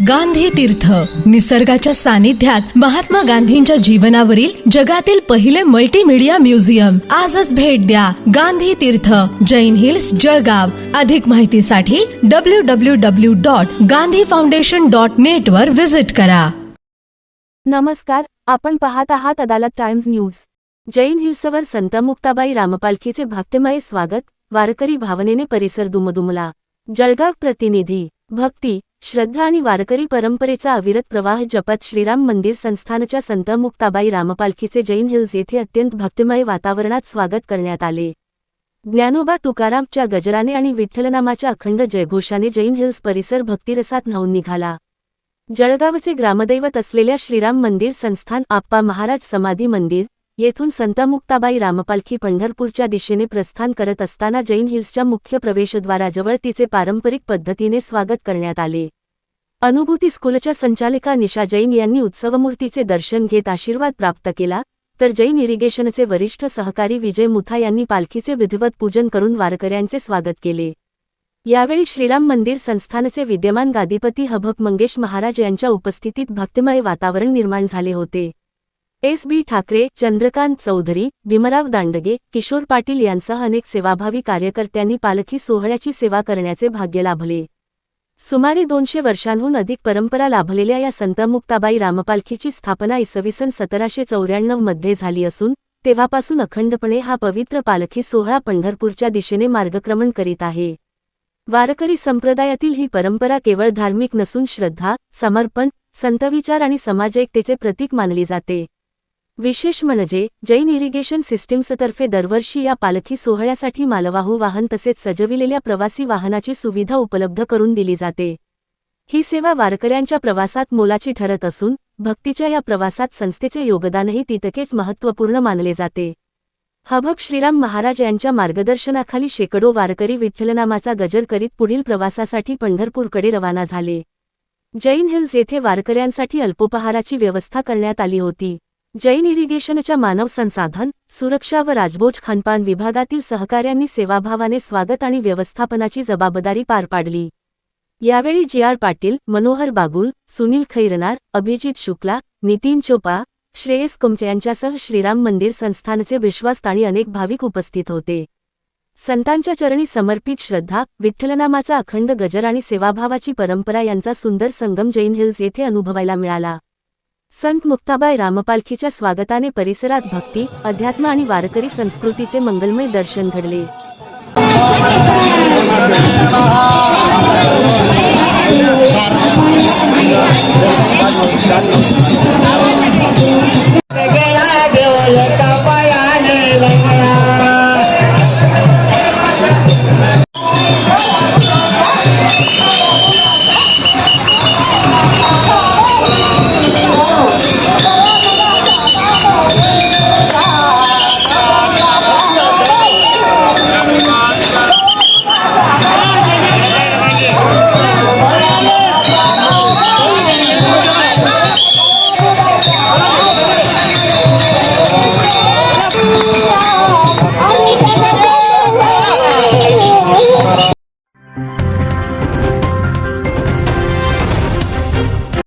गांधी तीर्थ, निसर्गाच्या सानिध्यात महात्मा गांधींच्या जीवनावरील जगातील पहिले मल्टीमीडिया म्युझियम. आजच भेट द्या. गांधी तीर्थ, जैन हिल्स, जळगाव. अधिक माहितीसाठी www.gandhifoundation.net वर विजिट करा. नमस्कार, आपण पाहत आहात अदालत टाइम्स न्यूज. जैन हिल्सवर संत मुक्ताबाई रामपालखीचे भक्तिमय स्वागत, वारकरी भावनेने परिसर दुमदुमला. जळगाव प्रतिनिधी. भक्ती, श्रद्धा आणि वारकरी परंपरेचा अविरत प्रवाह जपत श्रीराम मंदिर संस्थानच्या संत मुक्ताबाई रामपालखीचे जैन हिल्स येथे अत्यंत भक्तिमय वातावरणात स्वागत करण्यात आले. ज्ञानोबा तुकारामच्या गजराने आणि विठ्ठलनामाच्या अखंड जयघोषाने जैन हिल्स परिसर भक्तिरसात न्हाऊन निघाला. जळगावचे ग्रामदैवत असलेल्या श्रीराम मंदिर संस्थान आप्पा महाराज समाधी मंदिर येथून संत मुक्ताबाई रामपालखी पंढरपूरच्या दिशेने प्रस्थान करत असताना जैन हिल्सच्या मुख्य प्रवेशद्वाराजवळ तिचे पारंपरिक पद्धतीने स्वागत करण्यात आले. अनुभूती स्कूलच्या संचालिका निशा जैन यांनी उत्सवमूर्तीचे दर्शन घेत आशीर्वाद प्राप्त केला, तर जैन इरिगेशनचे वरिष्ठ सहकारी विजय मुथा यांनी पालखीचे विधिवत पूजन करून वारकऱ्यांचे स्वागत केले. यावेळी श्रीराम मंदिर संस्थानचे विद्यमान गादीपती हभप मंगेश महाराज यांच्या उपस्थितीत भक्तिमय वातावरण निर्माण झाले होते. एस.बी. ठाकरे, चंद्रकांत चौधरी, भीमराव दांडगे, किशोर पाटील यांसह अनेक सेवाभावी कार्यकर्त्यांनी पालखी सोहळ्याची सेवा करण्याचे भाग्य लाभले. सुमारे 200 वर्षांहून अधिक परंपरा लाभलेल्या या संत मुक्ताबाई रामपालखीची स्थापना इसवी सन 1794 मध्ये झाली असून तेव्हापासून अखंडपणे हा पवित्र पालखी सोहळा पंढरपूरच्या दिशेने मार्गक्रमण करीत आहे. वारकरी संप्रदायातील ही परंपरा केवळ धार्मिक नसून श्रद्धा, समर्पण, संतविचार आणि समाजैक्यतेचे प्रतीक मानली जाते. विशेष म्हणजे जैन इरिगेशन सिस्टीम्सतर्फे दरवर्षी या पालखी सोहळ्यासाठी मालवाहू वाहन तसेच सजविलेल्या प्रवासी वाहनाची सुविधा उपलब्ध करून दिली जाते. ही सेवा वारकऱ्यांच्या प्रवासात मोलाची ठरत असून भक्तीच्या या प्रवासात संस्थेचे योगदानही तितकेच महत्त्वपूर्ण मानले जाते. हभप श्रीराम महाराज यांच्या मार्गदर्शनाखाली शेकडो वारकरी विठ्ठलनामाचा गजर करीत पुढील प्रवासासाठी पंढरपूरकडे रवाना झाले. जैन हिल्स येथे वारकऱ्यांसाठी अल्पोपहाराची व्यवस्था करण्यात आली होती. जैन इरिगेशनच्या मानव संसाधन, सुरक्षा व राजभोज खानपान विभागातील सहकाऱ्यांनी सेवाभावाने स्वागत आणि व्यवस्थापनाची जबाबदारी पार पाडली. यावेळी जी.आर. पाटील, मनोहर बागुल, सुनील खैरनार, अभिजित शुक्ला, नितीन चोपा, श्रेयस कुमटे यांच्यासह श्रीराम मंदिर संस्थानचे विश्वास्त आणि अनेक भाविक उपस्थित होते. संतांच्या चरणी समर्पित श्रद्धा, विठ्ठलनामाचा अखंड गजर आणि सेवाभावाची परंपरा यांचा सुंदर संगम जैन हिल्स येथे अनुभवायला मिळाला. संत मुक्ताबाई रामपालखीच्या स्वागताने परिसरात भक्ती, अध्यात्म आणि वारकरी संस्कृतीचे मंगलमय दर्शन घडले.